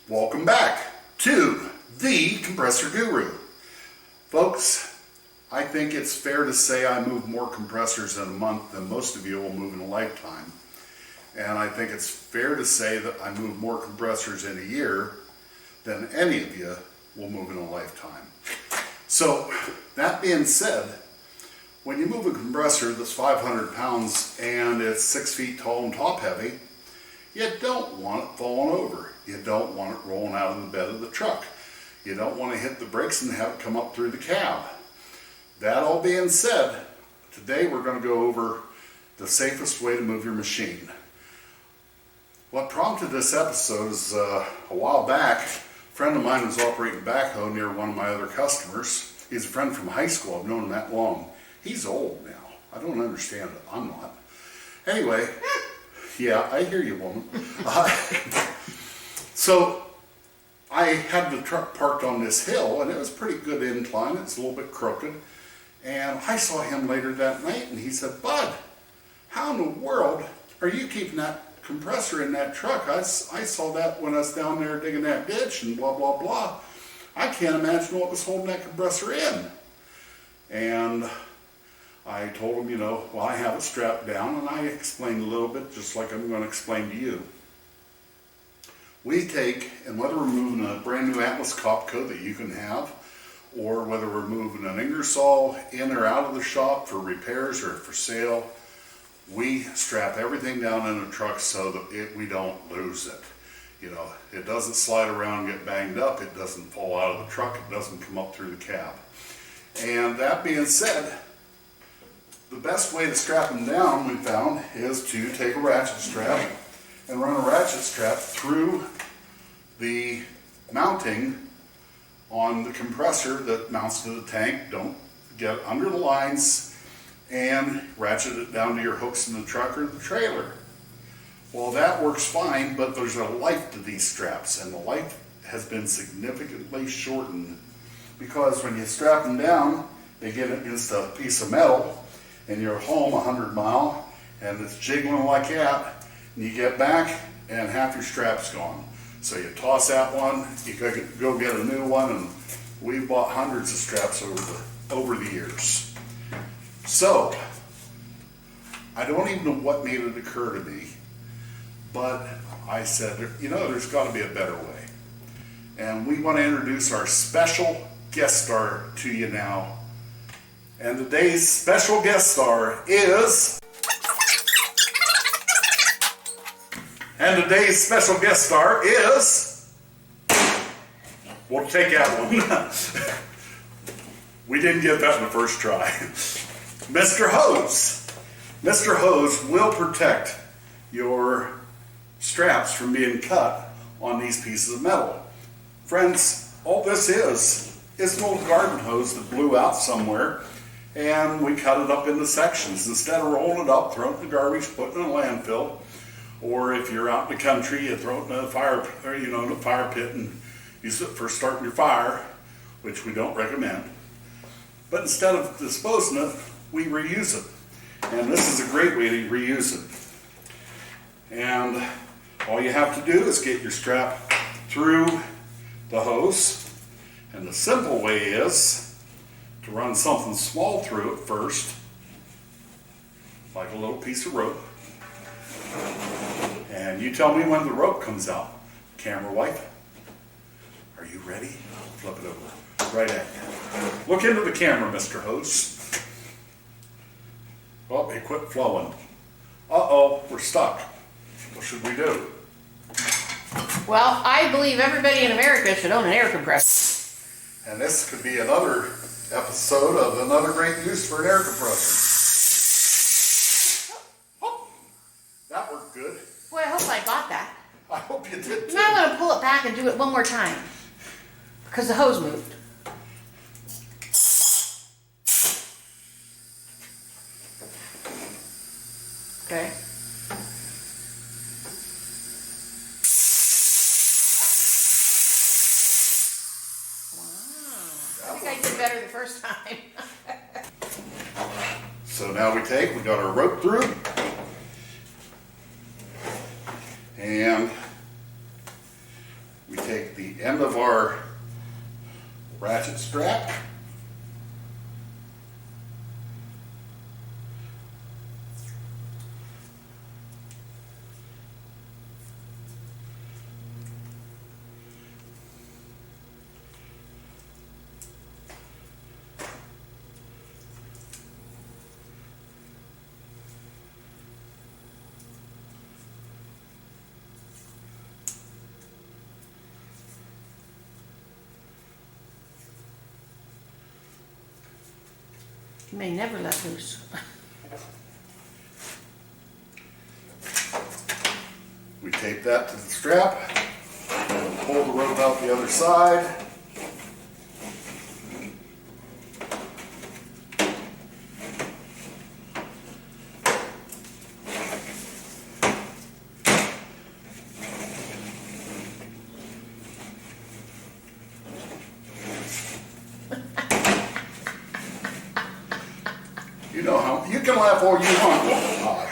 Welcome back to the Compressor Guru. Folks, I think it's fair to say I move more compressors in a month than most of you will move in a lifetime. And I think it's fair to say that I move more compressors in a year than any of you will move in a lifetime. So, that being said, when you move a compressor that's 500 pounds and it's 6 feet tall and top heavy, you don't want it falling over. You don't want it rolling out of the bed of the truck. You don't want to hit the brakes and have it come up through the cab. That all being said, today we're going to go over the safest way to move your machine. What prompted this episode is a while back, a friend of mine was operating a backhoe near one of my other customers. He's a friend from high school. I've known him that long. He's old now. I don't understand it. I'm not. Anyway, yeah, I hear you, woman. So I had the truck parked on this hill, and it was a pretty good incline. It's a little bit crooked. And I saw him later that night, and he said, "Bud, how in the world are you keeping that compressor in that truck? I saw that when I was down there digging that ditch and blah, blah, blah. I can't imagine what was holding that compressor in." And I told him, well, I have it strapped down, and I explained a little bit just like I'm going to explain to you. We take, and whether we're moving a brand new Atlas Copco that you can have, or whether we're moving an Ingersoll in or out of the shop for repairs or for sale, we strap everything down in the truck so that we don't lose it. It doesn't slide around and get banged up. It doesn't fall out of the truck. It doesn't come up through the cab. And that being said, the best way to strap them down, we found, is to take a ratchet strap and run a ratchet strap through the mounting on the compressor that mounts to the tank. Don't get under the lines, and ratchet it down to your hooks in the truck or the trailer. Well, that works fine, but there's a life to these straps, and the life has been significantly shortened because when you strap them down, they get against a piece of metal, and you're home 100 mile, and it's jiggling like that, and you get back, and half your strap's gone. So you toss that one, you go get a new one, and we've bought hundreds of straps over the years. So, I don't even know what made it occur to me, but I said, there's got to be a better way. And we want to introduce our special guest star to you now. And today's special guest star is... We'll take that one. We didn't get that in the first try. Mr. Hose. Mr. Hose will protect your straps from being cut on these pieces of metal. Friends, all this is an old garden hose that blew out somewhere, and we cut it up into sections. Instead of rolling it up, throw it in the garbage, put it in a landfill, or if you're out in the country, you throw it in a fire pit and use it for starting your fire, which we don't recommend. But instead of disposing it, we reuse it. And this is a great way to reuse it. And all you have to do is get your strap through the hose. And the simple way is to run something small through it first, like a little piece of rope. And you tell me when the rope comes out. Camera wife, are you ready? Flip it over. Right at you. Look into the camera, Mr. Hose. Oh, it quit flowing. Uh-oh, we're stuck. What should we do? Well, I believe everybody in America should own an air compressor. And this could be another episode of another great use for an air compressor. Oh, that worked good. Boy, I hope I got that. I hope you did too. Now I'm going to pull it back and do it one more time because the hose moved. Okay. Wow. I think I did better the first time. So now we got our rope through, and we take She may never let loose. We tape that to the strap, pull the rope out the other side. You know how, you can laugh all you want. Oh,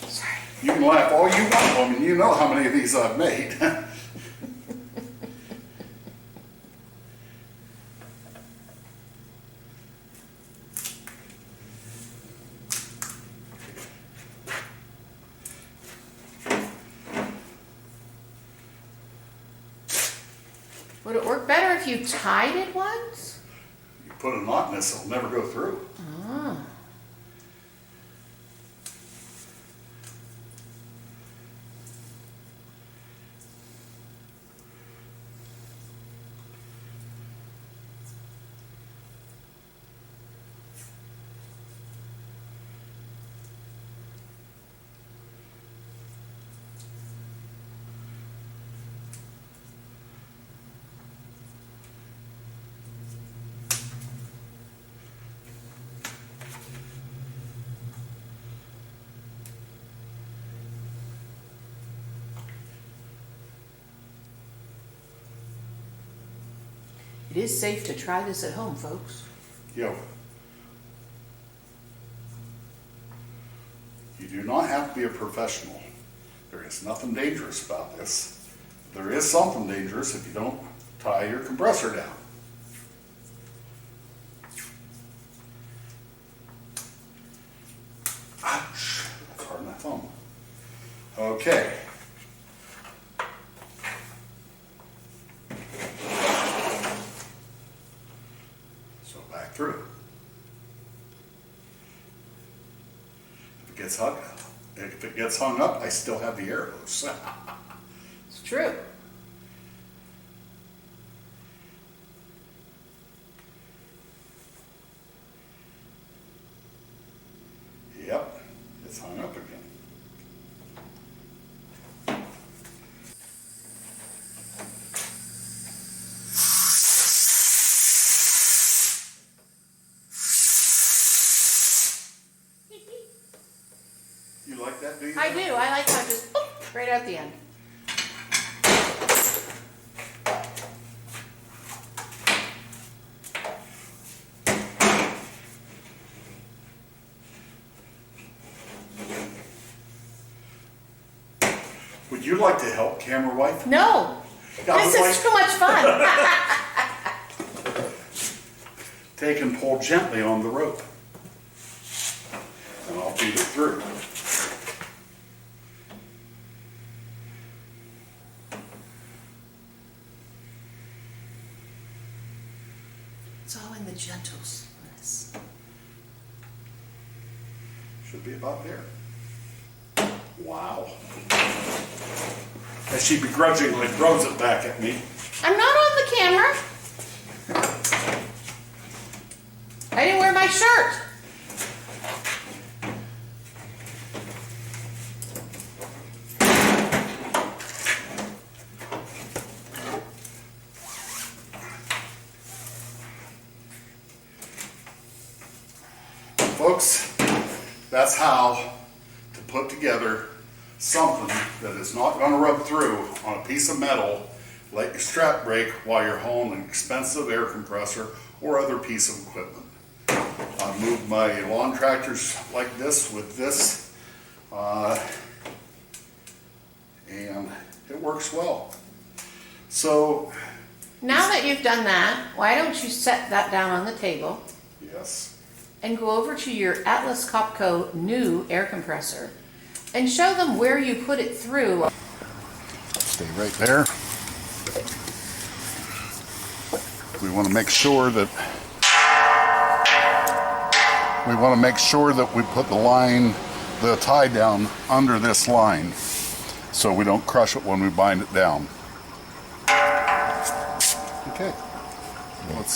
Sorry. you can laugh all you want, woman. You know how many of these I've made. Would it work better if you tied it once? You put a knot in this, it'll never go through. Oh. It is safe to try this at home, folks. Yo. You do not have to be a professional. There is nothing dangerous about this. There is something dangerous if you don't tie your compressor down. Ouch. That's hard on my thumb. Okay. So back through. If it gets hung up, I still have the arrows. It's true. Yep, it's hung up again. You like that, do you? I do. I like how it just right out the end. Would you like to help, camera wife? No, this is too much fun. Take and pull gently on the rope. And I'll feed it through. It's all in the gentleness. Should be about there. Wow. As she begrudgingly throws it back at me. I'm not on the camera. I didn't wear my shirt. Folks, that's how to put together something that is not going to rub through on a piece of metal, let your strap break while you're hauling an expensive air compressor or other piece of equipment. I've moved my lawn tractors like this with this, and it works well. So, Now that you've done that, why don't you set that down on the table yes, and go over to your Atlas Copco new air compressor and show them where you put it through. stay right there. We want to make sure that we put the line, the tie down under this line so we don't crush it when we bind it down. Okay. Let's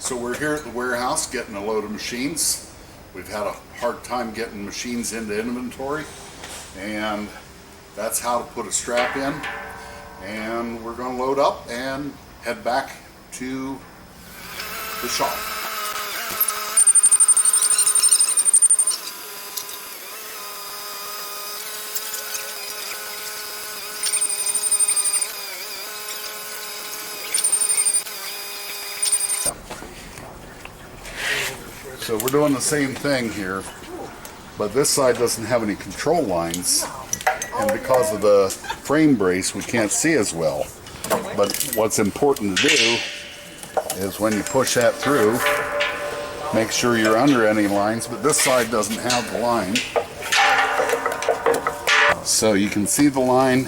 So we're here at the warehouse getting a load of machines. We've had a hard time getting machines into inventory, and that's how to put a strap in. And we're going to load up and head back to the shop. So we're doing the same thing here, but this side doesn't have any control lines, and because of the frame brace we can't see as well. But what's important to do is when you push that through, make sure you're under any lines, but this side doesn't have the line. So you can see the line.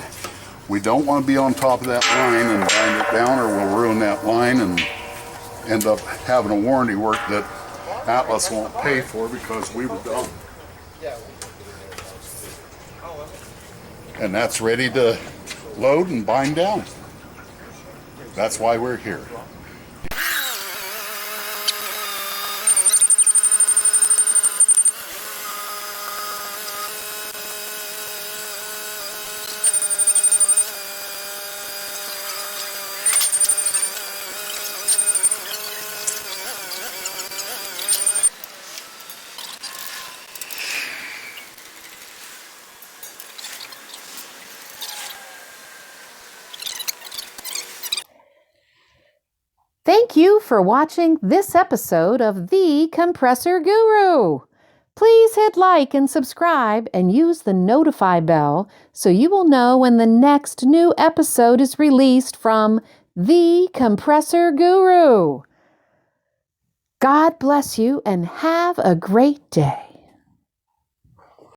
We don't want to be on top of that line and bind it down, or we'll ruin that line and end up having a warranty work that Atlas won't pay for because we were done. And that's ready to load and bind down. That's why we're here. Thank you for watching this episode of The Compressor Guru. Please hit like and subscribe and use the notify bell so you will know when the next new episode is released from The Compressor Guru. God bless you and have a great day.